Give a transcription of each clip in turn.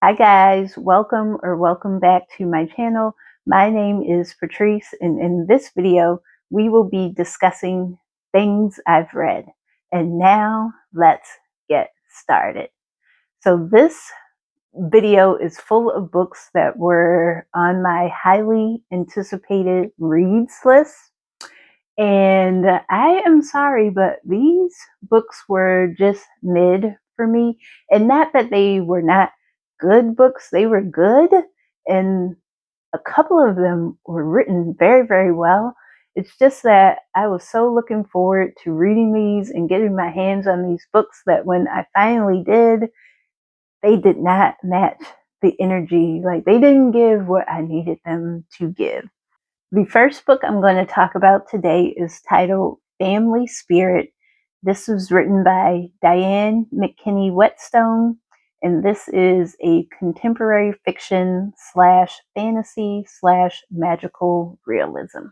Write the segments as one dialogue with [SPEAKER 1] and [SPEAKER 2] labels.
[SPEAKER 1] Hi guys, welcome back to my channel. My name is Patrice, and in this video we will be discussing things I've read. And now let's get started. So this video is full of books that were on my highly anticipated reads list. And I am sorry, but these books were just mid for me. And not that they were not good books, they were good. And a couple of them were written very, very well. It's just that I was so looking forward to reading these and getting my hands on these books that when I finally did, they did not match the energy. Like, they didn't give what I needed them to give. The first book I'm going to talk about today is titled Family Spirit. This was written by Diane McKinney Whetstone, and this is a contemporary fiction slash fantasy slash magical realism.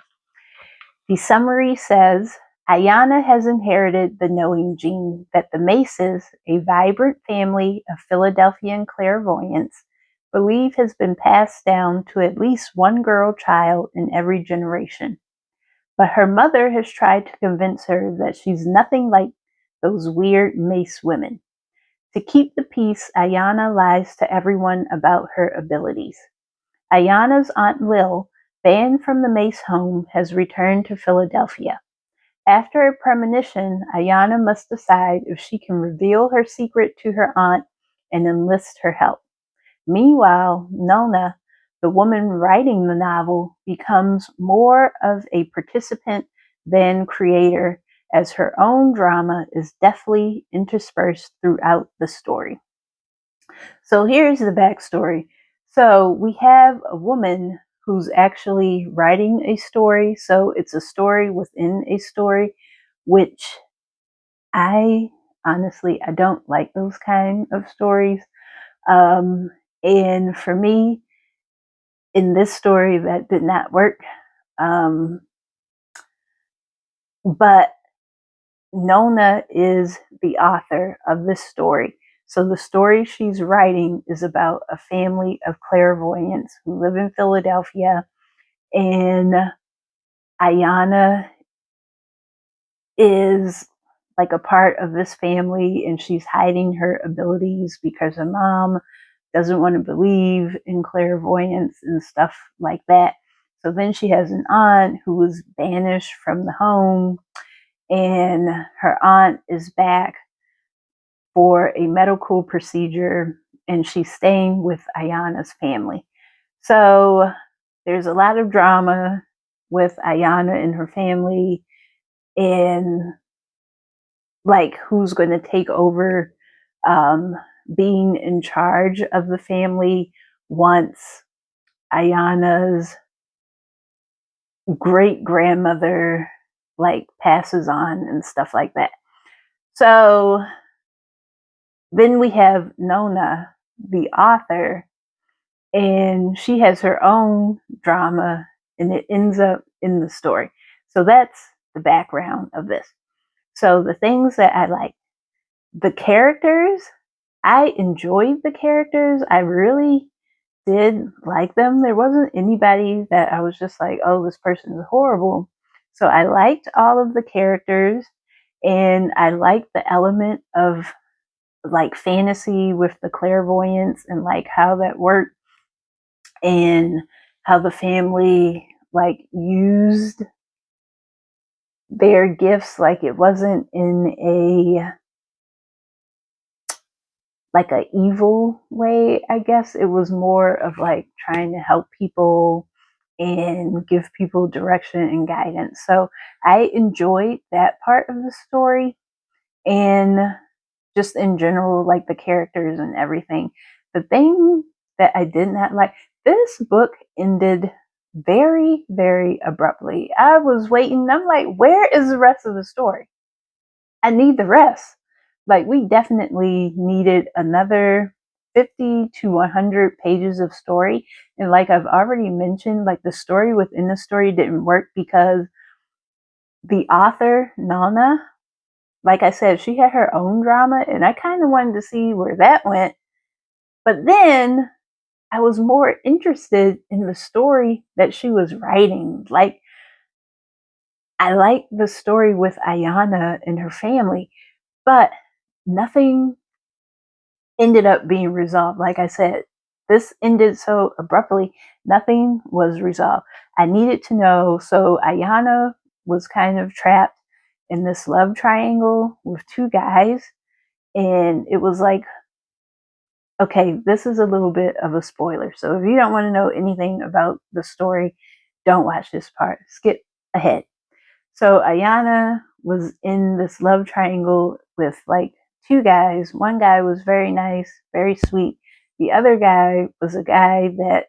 [SPEAKER 1] The summary says, Ayanna has inherited the knowing gene that the Maces, a vibrant family of Philadelphian clairvoyants, believe has been passed down to at least one girl child in every generation. But her mother has tried to convince her that she's nothing like those weird Mace women. To keep the peace, Ayanna lies to everyone about her abilities. Ayanna's Aunt Lil, banned from the Mace home, has returned to Philadelphia. After a premonition, Ayanna must decide if she can reveal her secret to her aunt and enlist her help. Meanwhile, Nona, the woman writing the novel, becomes more of a participant than creator, as her own drama is deftly interspersed throughout the story. So here's the backstory. So we have a woman who's actually writing a story. So it's a story within a story, which I don't like those kind of stories. And for me, in this story, that did not work. But Nona is the author of this story. So the story she's writing is about a family of clairvoyants who live in Philadelphia, and Ayanna is like a part of this family, and she's hiding her abilities because her mom doesn't want to believe in clairvoyance and stuff like that. So then she has an aunt who was banished from the home, and her aunt is back for a medical procedure, and she's staying with Ayanna's family. So there's a lot of drama with Ayanna and her family, and like who's going to take over being in charge of the family once Ayanna's great grandmother like passes on and stuff like that. So then we have Nona, the author, and she has her own drama, and it ends up in the story. So that's the background of this. So the things that I like, the characters, I enjoyed the characters. I really did like them. There wasn't anybody that I was just like, oh, this person is horrible. So I liked all of the characters, and I liked the element of like fantasy with the clairvoyance and like how that worked, and how the family like used their gifts. Like, it wasn't in a like a evil way, I guess. It was more of like trying to help people and give people direction and guidance. So I enjoyed that part of the story, and just in general, like the characters and everything. The thing that I did not like, this book ended very, very abruptly. I was waiting. I'm like, where is the rest of the story? I need the rest. Like, we definitely needed another 50 to 100 pages of story. And like I've already mentioned, like the story within the story didn't work because the author, Nana, like I said, she had her own drama, and I kind of wanted to see where that went. But then I was more interested in the story that she was writing. Like, I like the story with Ayana and her family, but nothing ended up being resolved. Like I said, this ended so abruptly, nothing was resolved. I needed to know. So Ayana was kind of trapped in this love triangle with two guys. And it was like, okay, this is a little bit of a spoiler. So if you don't want to know anything about the story, don't watch this part. Skip ahead. So Ayana was in this love triangle with like two guys. One guy was very nice, very sweet. The other guy was a guy that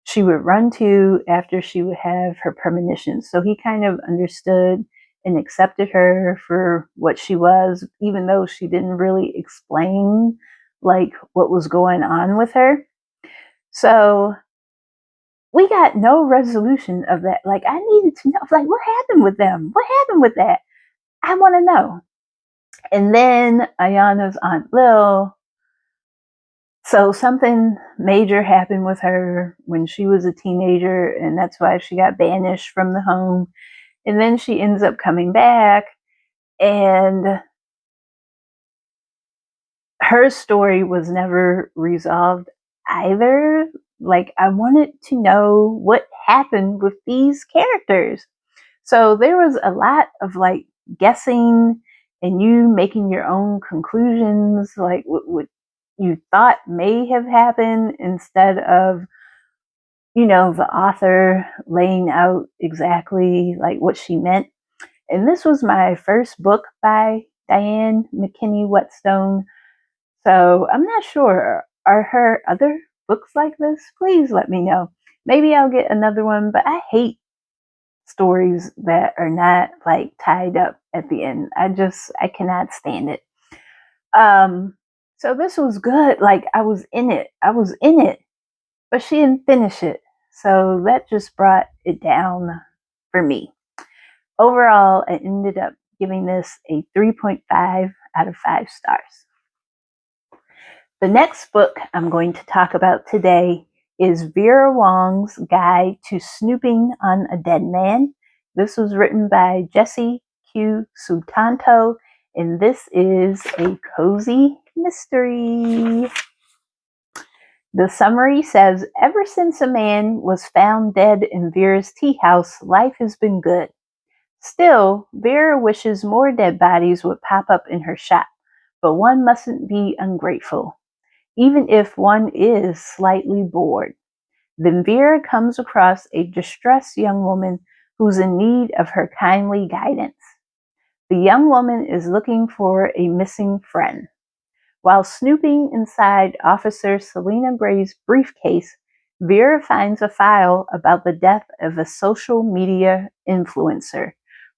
[SPEAKER 1] she would run to after she would have her premonitions. So he kind of understood and accepted her for what she was, even though she didn't really explain like what was going on with her. So we got no resolution of that. Like, I needed to know, like, what happened with them? What happened with that? I want to know. And then Ayana's Aunt Lil. So something major happened with her when she was a teenager, and that's why she got banished from the home. And then she ends up coming back, and her story was never resolved either. Like, I wanted to know what happened with these characters. So there was a lot of like guessing and you making your own conclusions, like what you thought may have happened instead of, the author laying out exactly like what she meant. And this was my first book by Diane McKinney Whetstone. So I'm not sure. Are her other books like this? Please let me know. Maybe I'll get another one, but I hate stories that are not like tied up at the end. I cannot stand it. So this was good. Like, I was in it. But she didn't finish it. So that just brought it down for me. Overall, I ended up giving this a 3.5 out of 5 stars. The next book I'm going to talk about today is Vera Wong's Guide to Snooping on a Dead Man. This was written by Jesse Q. Sutanto, and this is a cozy mystery. The summary says, ever since a man was found dead in Vera's tea house, life has been good. Still, Vera wishes more dead bodies would pop up in her shop, but one mustn't be ungrateful, even if one is slightly bored. Then Vera comes across a distressed young woman who's in need of her kindly guidance. The young woman is looking for a missing friend. While snooping inside Officer Selena Gray's briefcase, Vera finds a file about the death of a social media influencer,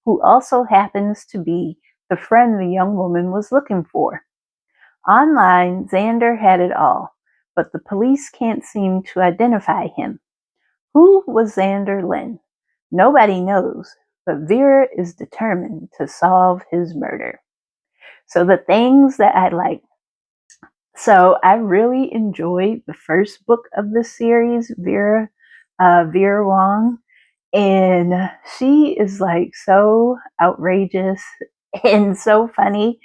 [SPEAKER 1] who also happens to be the friend the young woman was looking for. Online, Xander had it all, but the police can't seem to identify him. Who was Xander Lynn? Nobody knows, but Vera is determined to solve his murder. So the things that I like. So I really enjoyed the first book of this series, Vera Wong, and she is like so outrageous and so funny.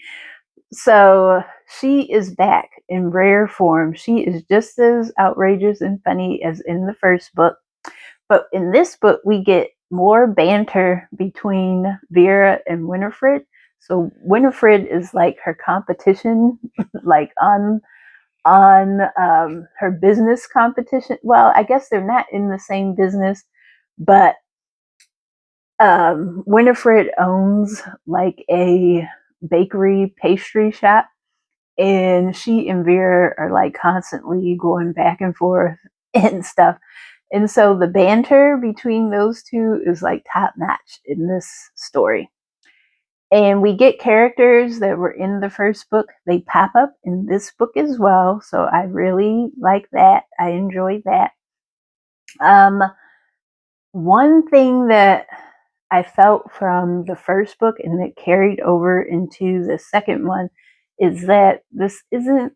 [SPEAKER 1] So she is back in rare form. She is just as outrageous and funny as in the first book. But in this book, we get more banter between Vera and Winifred. So Winifred is like her competition, like on her business competition. Well, I guess they're not in the same business, but Winifred owns like a bakery pastry shop, and she and Vera are like constantly going back and forth and stuff. And so the banter between those two is like top notch in this story. And we get characters that were in the first book. They pop up in this book as well. So I really like that. I enjoyed that. One thing that I felt from the first book and that carried over into the second one is that this isn't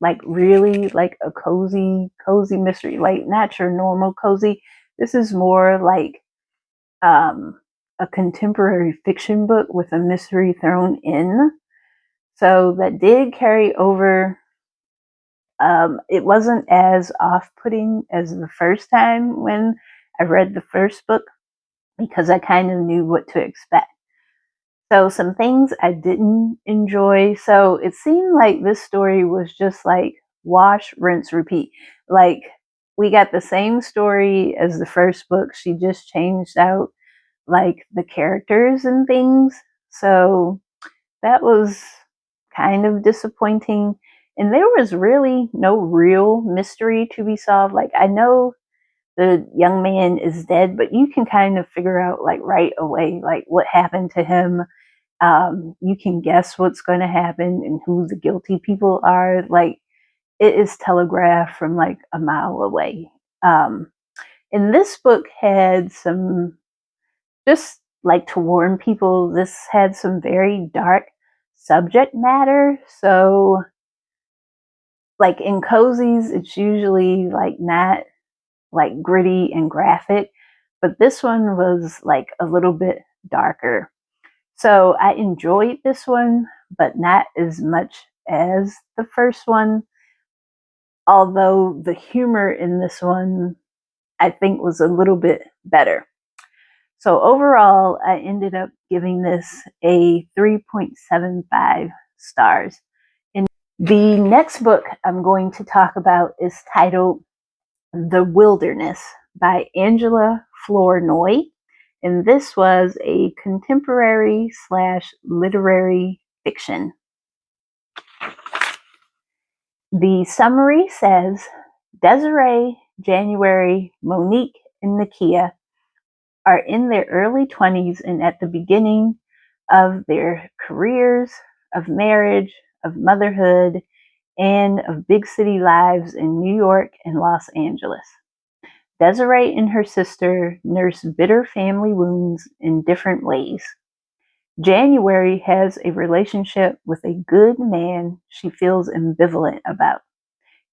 [SPEAKER 1] like really like a cozy mystery, like not your normal cozy. This is more like a contemporary fiction book with a mystery thrown in. So that did carry over. It wasn't as off-putting as the first time when I read the first book because I kind of knew what to expect. So some things I didn't enjoy. So it seemed like this story was just like wash, rinse, repeat. Like we got the same story as the first book. She just changed out like the characters and things. So that was kind of disappointing. And there was really no real mystery to be solved. Like I know the young man is dead, but you can kind of figure out like right away, like what happened to him. You can guess what's going to happen and who the guilty people are. Like it is telegraphed from like a mile away. And this book had some, just like to warn people, this had some very dark subject matter. So like in cozies, it's usually like not like gritty and graphic, but this one was like a little bit darker. So I enjoyed this one, but not as much as the first one. Although the humor in this one, I think, was a little bit better. So overall, I ended up giving this a 3.75 stars. And the next book I'm going to talk about is titled The Wilderness by Angela Flournoy. And this was a contemporary / literary fiction. The summary says, Desiree, January, Monique, and Nakia are in their early 20s and at the beginning of their careers, of marriage, of motherhood, and of big city lives in New York and Los Angeles. Desiree and her sister nurse bitter family wounds in different ways. January has a relationship with a good man she feels ambivalent about,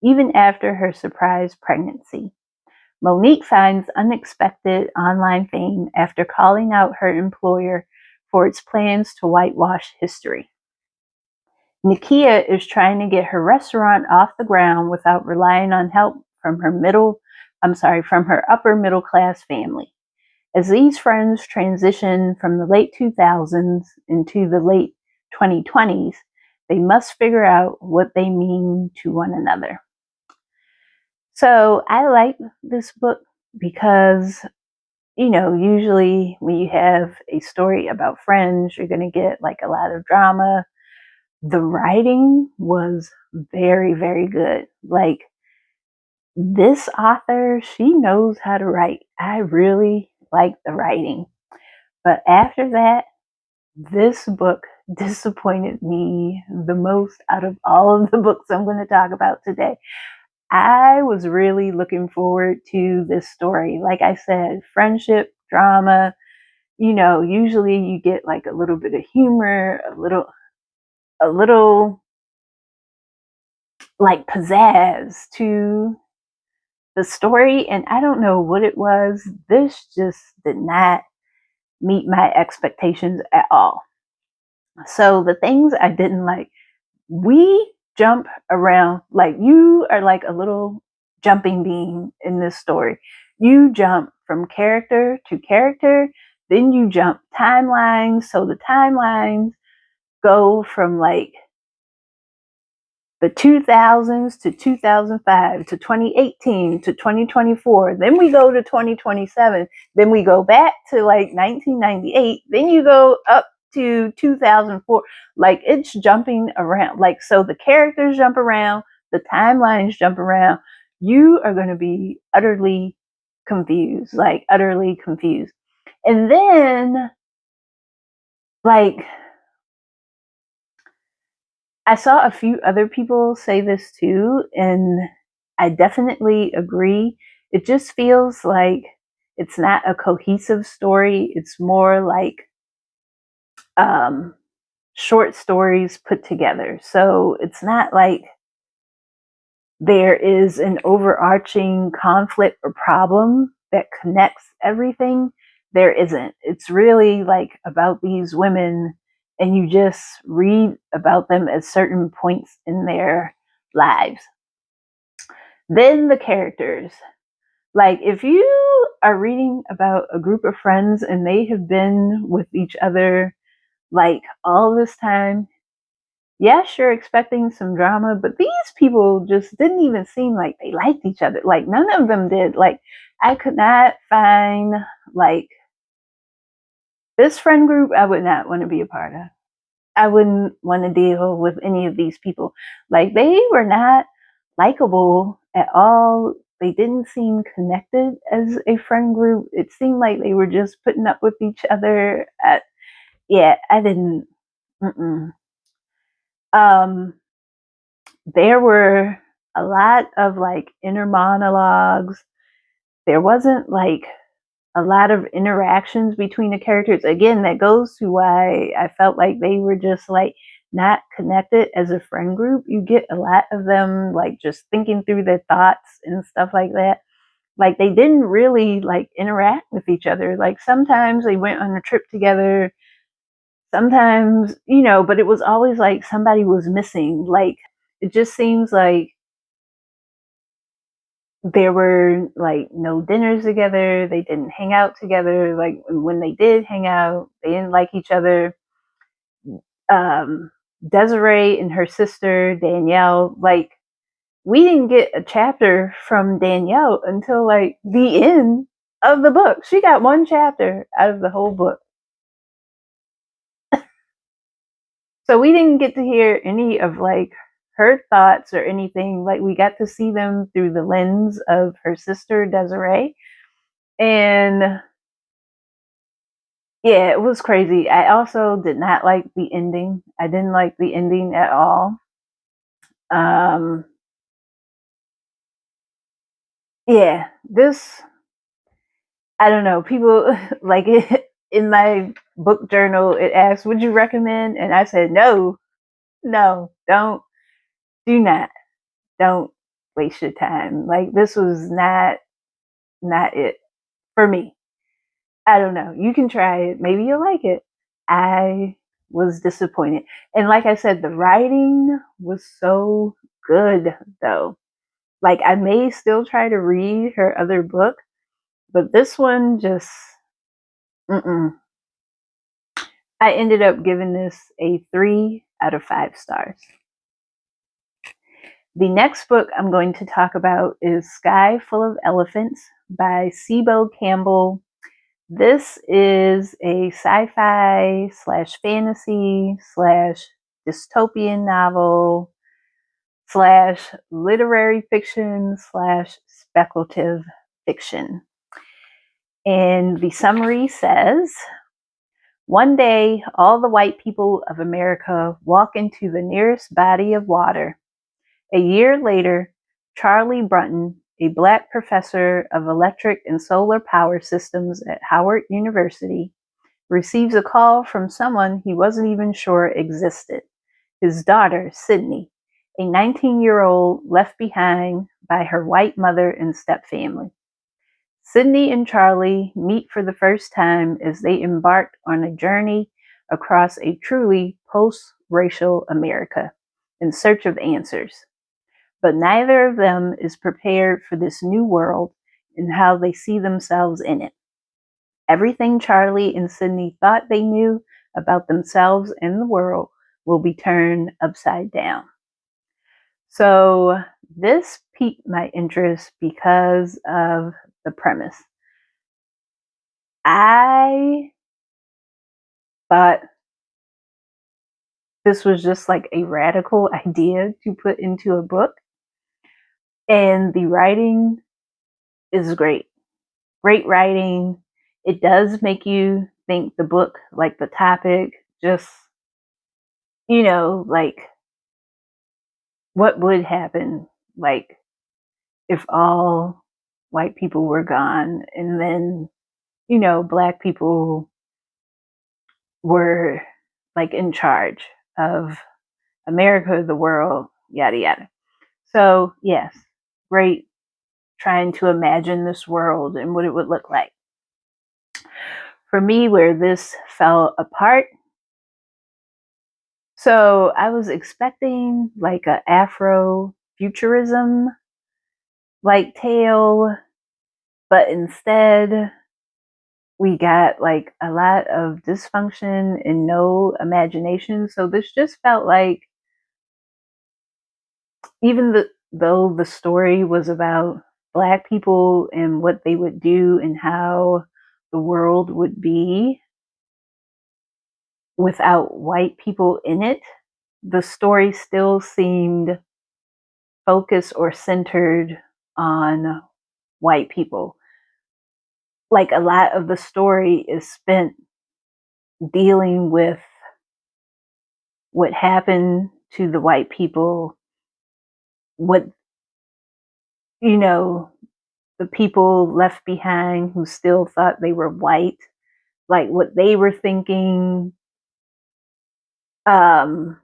[SPEAKER 1] even after her surprise pregnancy. Monique finds unexpected online fame after calling out her employer for its plans to whitewash history. Nakia is trying to get her restaurant off the ground without relying on help from her upper middle class family. As these friends transition from the late 2000s into the late 2020s, they must figure out what they mean to one another. So I like this book because, usually when you have a story about friends, you're going to get like a lot of drama. The writing was very, very good. Like this author, she knows how to write. I really like the writing. But after that, this book disappointed me the most out of all of the books I'm going to talk about today. I was really looking forward to this story. Like I said, friendship, drama, usually you get like a little bit of humor, a little like pizzazz to the story. And I don't know what it was. This just did not meet my expectations at all. So the things I didn't like, we jump around, like you are like a little jumping bean in this story. You jump from character to character, then you jump timelines. So the timelines go from like the 2000s to 2005 to 2018 to 2024. Then we go to 2027. Then we go back to like 1998. Then you go up to 2004. Like it's jumping around. Like, so the characters jump around, the timelines jump around. You are going to be utterly confused, like utterly confused. And then like, I saw a few other people say this too, and I definitely agree. It just feels like it's not a cohesive story. It's more like short stories put together. So it's not like there is an overarching conflict or problem that connects everything. There isn't. It's really like about these women, and you just read about them at certain points in their lives. Then the characters. Like, if you are reading about a group of friends and they have been with each other like all this time, yes, you're expecting some drama, but these people just didn't even seem like they liked each other. Like, none of them did. Like, I could not find, like, this friend group I would not want to be a part of. I wouldn't want to deal with any of these people. Like, they were not likable at all. They didn't seem connected as a friend group. It seemed like they were just putting up with each other. Yeah, I didn't. Mm-mm. There were a lot of like inner monologues. There wasn't like a lot of interactions between the characters. Again, that goes to why I felt like they were just like not connected as a friend group. You get a lot of them like just thinking through their thoughts and stuff like that. Like, they didn't really like interact with each other. Like, sometimes they went on a trip together. Sometimes, but it was always like somebody was missing. Like, it just seems like there were like no dinners together. They didn't hang out together. Like, when they did hang out, they didn't like each other. Desiree and her sister Danielle, like, we didn't get a chapter from Danielle until like the end of the book. She got one chapter out of the whole book. So we didn't get to hear any of like her thoughts or anything. Like, we got to see them through the lens of her sister Desiree. And yeah, it was crazy. I also did not like the ending. I didn't like the ending at all. Yeah, this, I don't know. People like it in my book journal. It asked, "Would you recommend?" And I said, "No, no, do not, don't waste your time." Like, this was not it for me. I don't know. You can try it. Maybe you'll like it. I was disappointed. And like I said, the writing was so good, though. Like, I may still try to read her other book, but this one just, mm-mm. I ended up giving this a 3 out of 5 stars. The next book I'm going to talk about is Sky Full of Elephants by Cebo Campbell. This is a sci-fi slash fantasy slash dystopian novel slash literary fiction slash speculative fiction. And the summary says, one day, all the white people of America walk into the nearest body of water. A year later, Charlie Brunton, a black professor of electric and solar power systems at Howard University, receives a call from someone he wasn't even sure existed. His daughter, Sydney, a 19-year-old left behind by her white mother and stepfamily. Sydney and Charlie meet for the first time as they embark on a journey across a truly post-racial America in search of answers. But neither of them is prepared for this new world and how they see themselves in it. Everything Charlie and Sydney thought they knew about themselves and the world will be turned upside down. So this piqued my interest because of the premise. I thought this was just like a radical idea to put into a book. And the writing is great. Great writing. It does make you think the book, like the topic, just, like, what would happen, like, if all white people were gone and then, black people were like in charge of America, the world, yada yada. So yes, great trying to imagine this world and what it would look like. For me, where this fell apart, so I was expecting like a Afro-futurism like tale, but instead we got like a lot of dysfunction and no imagination. So this just felt like, though the story was about Black people and what they would do and how the world would be without white people in it, the story still seemed focused or centered on white people. Like a lot of the story is spent dealing with what happened to the white people, what, you know, the people left behind who still thought they were white, like what they were thinking. Um,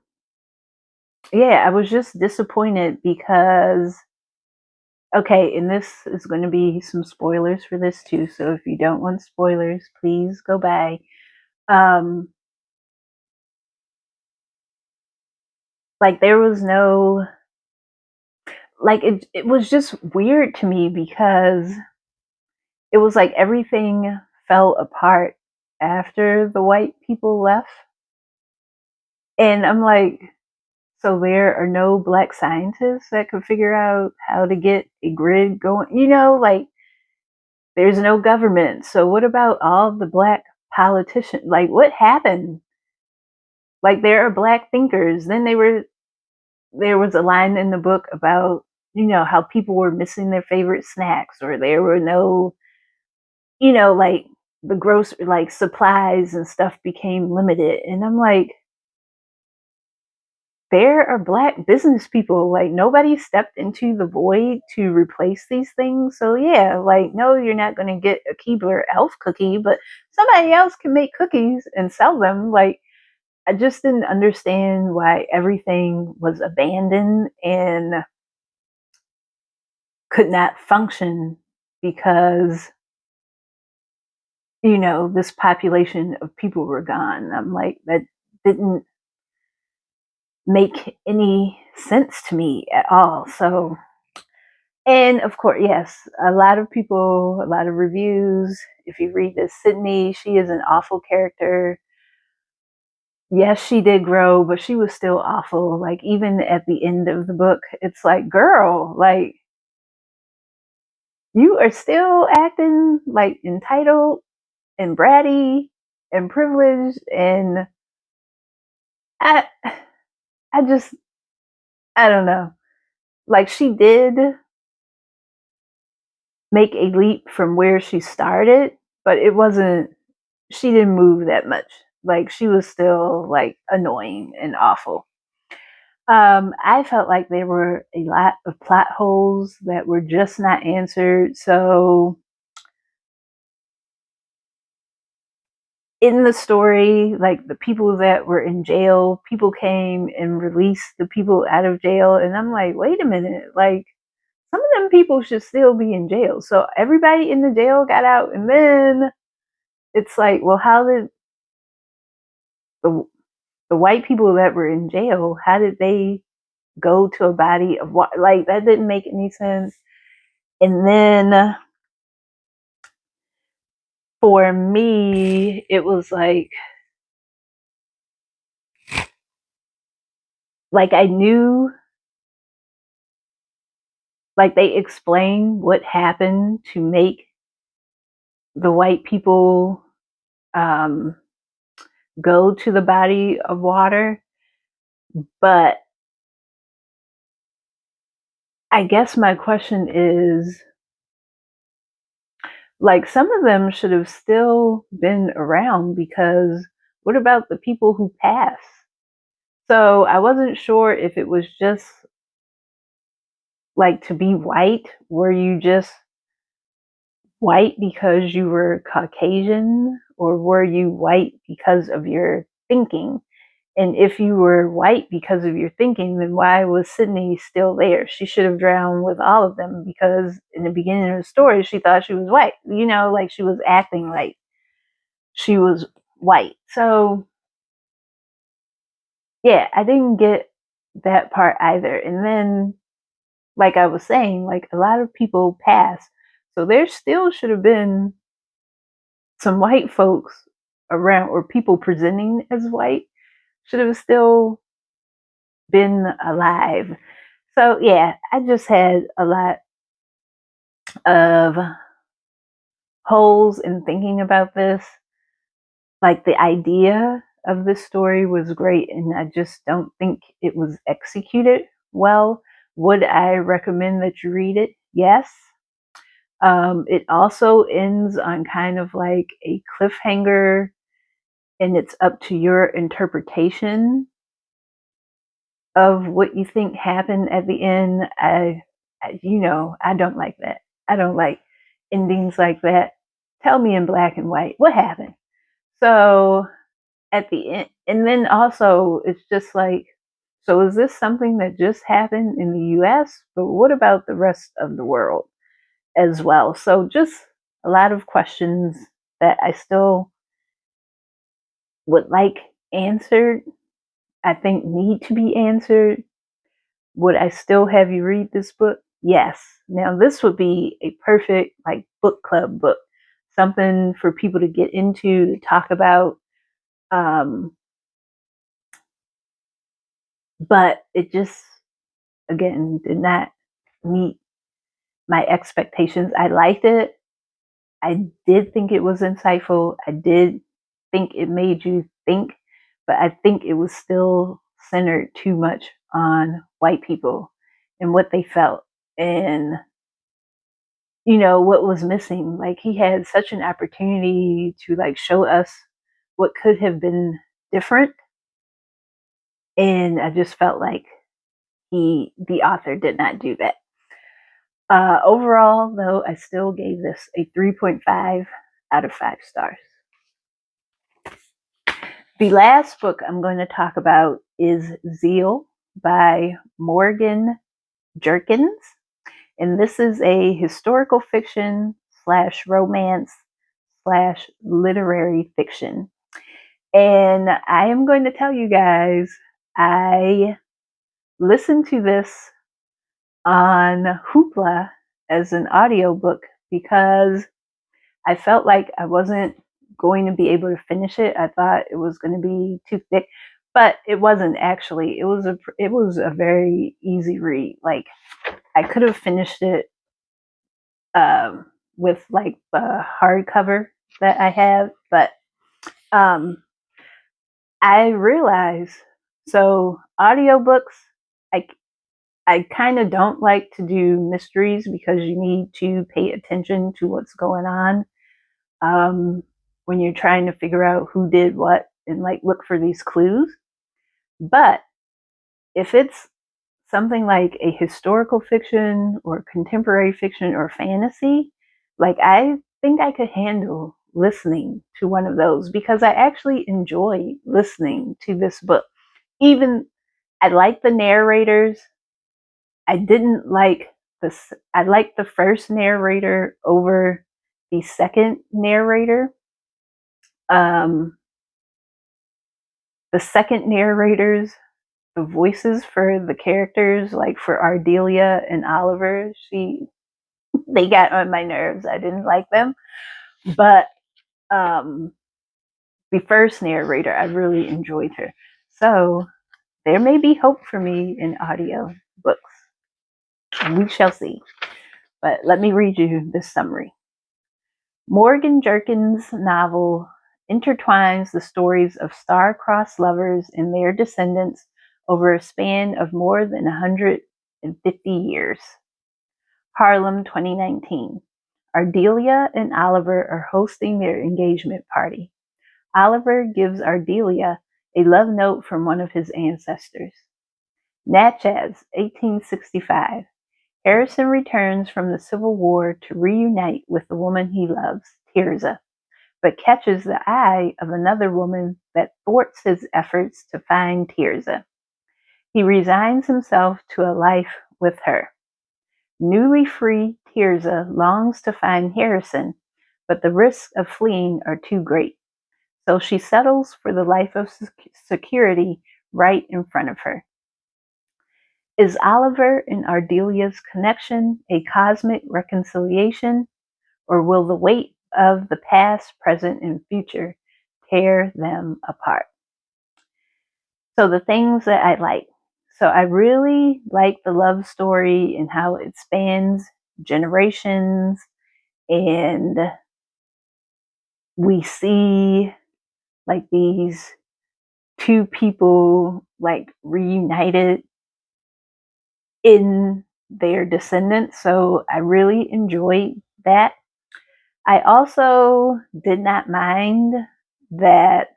[SPEAKER 1] yeah, I was just disappointed because, okay, and this is going to be some spoilers for this too. So if you don't want spoilers, please go by. Um, like there was no, like it was just weird to me because it was like everything fell apart after the white people left. And I'm like, so there are no Black scientists that could figure out how to get a grid going, like there's no government. So what about all the Black politicians? Like what happened? Like there are Black thinkers. Then there was a line in the book about, how people were missing their favorite snacks, or there were no, like the gross, like supplies and stuff became limited. And I'm like, there are Black business people. Like nobody stepped into the void to replace these things. So yeah, like no, you're not going to get a Keebler elf cookie, but somebody else can make cookies and sell them. Like I just didn't understand why everything was abandoned and could not function because, this population of people were gone. I'm like, that didn't make any sense to me at all. So, and of course, yes, a lot of people, a lot of reviews. If you read this, Sydney, she is an awful character. Yes, she did grow, but she was still awful. Like even at the end of the book, it's like, girl, like you are still acting like entitled and bratty and privileged, and I I just I don't know. Like she did make a leap from where she started, but it wasn't, she didn't move that much. Like she was still like annoying and awful. I felt like there were a lot of plot holes that were just not answered. So in the story, like the people that were in jail, people came and released the people out of jail. And I'm like, wait a minute, like some of them people should still be in jail. So everybody in the jail got out, and then it's like, well, how did the the white people that were in jail, how did they go to a body of water? Like that didn't make any sense. And then for me, it was like I knew, like they explained what happened to make the white people um, go to the body of water, but I guess my question is, like some of them should have still been around, because what about the people who passed? So I wasn't sure if it was just like, to be white, were you just white because you were Caucasian, or were you white because of your thinking? And if you were white because of your thinking, then why was Sydney still there? She should have drowned with all of them, because in the beginning of the story, she thought she was white. You know, like she was acting like she was white. So, yeah, I didn't get that part either. And then, like I was saying, like a lot of people passed. So there still should have been some white folks around, or people presenting as white should have still been alive. So yeah, I just had a lot of holes in thinking about this. Like the idea of this story was great, and I just don't think it was executed well. Would I recommend that you read it? Yes. It also ends on kind of like a cliffhanger, and it's up to your interpretation of what you think happened at the end. I don't like that. I don't like endings like that. Tell me in black and white what happened. So at the end, and then also it's just like, so is this something that just happened in the US? But what about the rest of the world as well? So just a lot of questions that I still would like answered, I think need to be answered. Would I still have you read this book? Yes. Now this would be a perfect like book club book, something for people to get into, to talk about. But it just, again, did not meet my expectations. I liked it. I did think it was insightful. I did think it made you think, but I think it was still centered too much on white people and what they felt, and what was missing. Like he had such an opportunity to like show us what could have been different, and I just felt like the author did not do that. Overall, though, I still gave this a 3.5 out of 5 stars. The last book I'm going to talk about is Zeal by Morgan Jerkins. And this is a historical fiction / romance / literary fiction. And I am going to tell you guys, I listened to this on Hoopla as an audiobook because I felt like I wasn't going to be able to finish it. I thought it was going to be too thick, but it wasn't actually. It was a very easy read. Like I could have finished it with like the hardcover that I have, but I realized, so audiobooks, I kind of don't like to do mysteries because you need to pay attention to what's going on when you're trying to figure out who did what and like look for these clues. But if it's something like a historical fiction or contemporary fiction or fantasy, like I think I could handle listening to one of those because I actually enjoy listening to this book. Even I like the narrators. I didn't like this. I liked the first narrator over the second narrator. Um, the second narrators, the voices for the characters, like for Ardelia and Oliver, they got on my nerves. I didn't like them. But the first narrator, I really enjoyed her. So there may be hope for me in audio books. We shall see. But let me read you this summary. Morgan Jerkins' novel intertwines the stories of star-crossed lovers and their descendants over a span of more than 150 years. Harlem, 2019. Ardelia and Oliver are hosting their engagement party. Oliver gives Ardelia a love note from one of his ancestors. Natchez, 1865. Harrison returns from the Civil War to reunite with the woman he loves, Tirza. but catches the eye of another woman that thwarts his efforts to find Tirza. He resigns himself to a life with her. Newly free, Tirza longs to find Harrison, but the risks of fleeing are too great. So she settles for the life of security right in front of her. Is Oliver and Ardelia's connection a cosmic reconciliation, or will the weight of the past, present, and future tear them apart? So the things that I like. So I really like the love story and how it spans generations, and we see like these two people like reunited in their descendants. So I really enjoyed that. I also did not mind that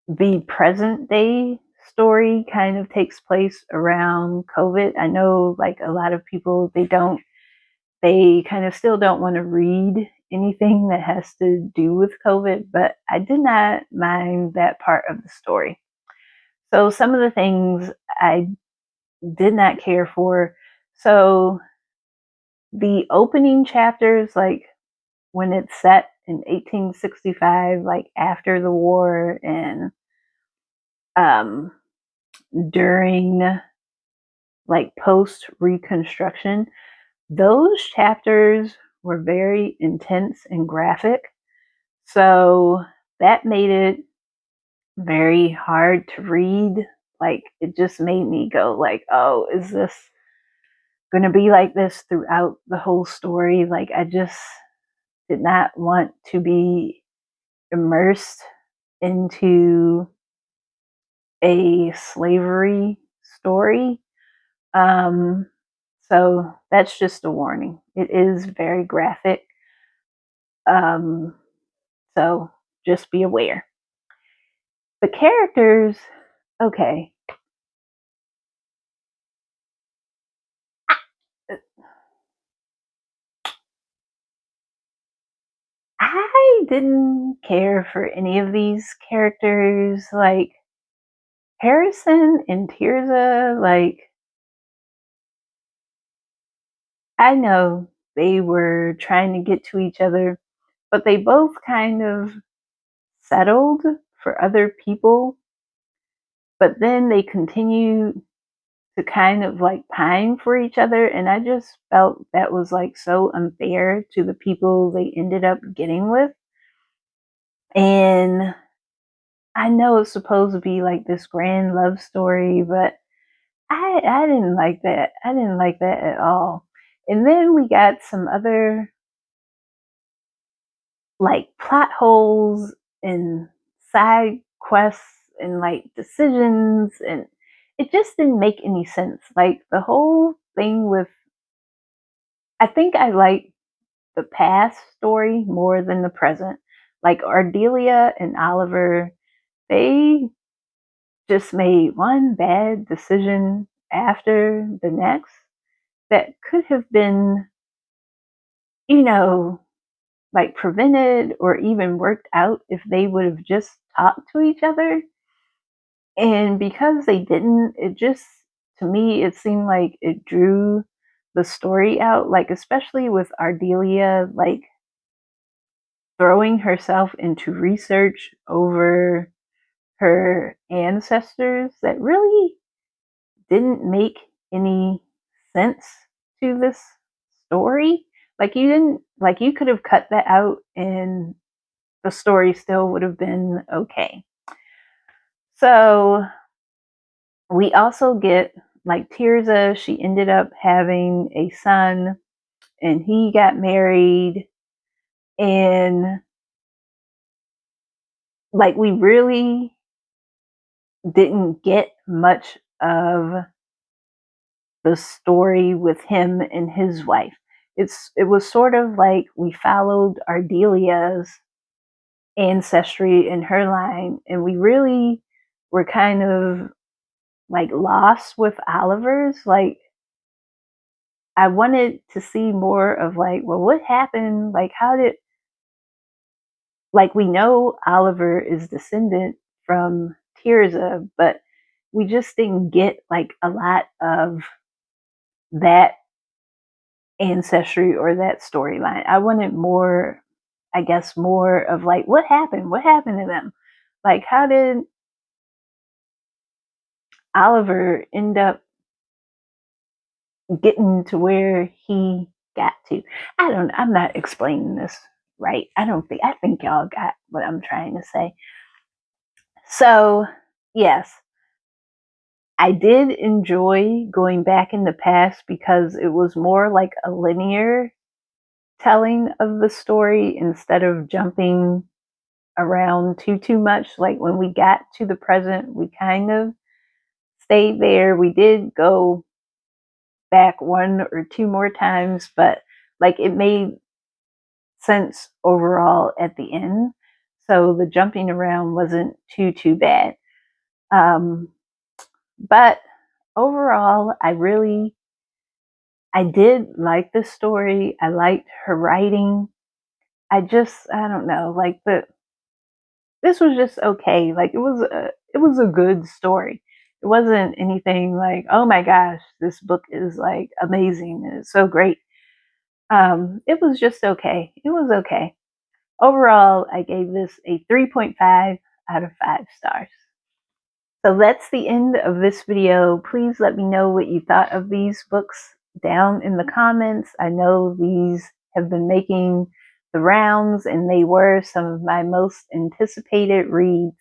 [SPEAKER 1] the present day story kind of takes place around COVID. I know like a lot of people, they kind of still don't want to read anything that has to do with COVID, but I did not mind that part of the story. So some of the things I did not care for. So the opening chapters, like when it's set in 1865, like after the war and during like post Reconstruction, those chapters were very intense and graphic. So that made it very hard to read. Like it just made me go like, oh, is this going to be like this throughout the whole story? Like I just did not want to be immersed into a slavery story. So that's just a warning. It is very graphic. So just be aware. The characters, okay. I didn't care for any of these characters. Like Harrison and Tirza, like I know they were trying to get to each other, but they both kind of settled for other people. But then they continued to kind of like pine for each other. And I just felt that was like so unfair to the people they ended up getting with. And I know it's supposed to be like this grand love story, but I didn't like that. I didn't like that at all. And then we got some other like plot holes and side quests and like decisions, and it just didn't make any sense. Like the whole thing with, I think I like the past story more than the present. Like Ardelia and Oliver, they just made one bad decision after the next that could have been, you know, like prevented or even worked out if they would have just talked to each other. And because they didn't, it just, to me, it seemed like it drew the story out, like especially with Ardelia, like throwing herself into research over her ancestors that really didn't make any sense to this story. Like you could have cut that out and the story still would have been okay. So we also get like Tirza, she ended up having a son and he got married, and like we really didn't get much of the story with him and his wife. It was sort of like we followed Ardelia's ancestry in her line, and we really were kind of like lost with Oliver's. Like I wanted to see more of like, well, what happened? Like like, we know Oliver is descendant from Tirza, but we just didn't get like a lot of that ancestry or that storyline. I wanted more, I guess, more of like, what happened? What happened to them? Like, how did Oliver end up getting to where he got to? I'm not explaining this right. I think y'all got what I'm trying to say. So, yes, I did enjoy going back in the past because it was more like a linear telling of the story instead of jumping around too much. Like when we got to the present, we kind of stayed there. We did go back one or two more times, but like it made sense overall at the end. So the jumping around wasn't too bad. But overall, I did like the story. I liked her writing. I don't know, like this was just okay. Like it was a good story. It wasn't anything like, oh my gosh, this book is like amazing and it's so great. It was just okay. It was okay. Overall, I gave this a 3.5 out of 5 stars. So that's the end of this video. Please let me know what you thought of these books down in the comments. I know these have been making the rounds and they were some of my most anticipated reads.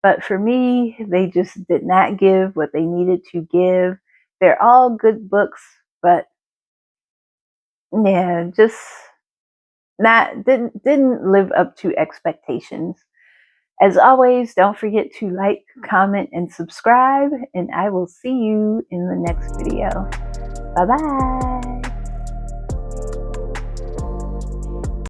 [SPEAKER 1] But for me, they just did not give what they needed to give. They're all good books, but yeah, just not didn't live up to expectations. As always, don't forget to like, comment, and subscribe, and I will see you in the next video. Bye bye.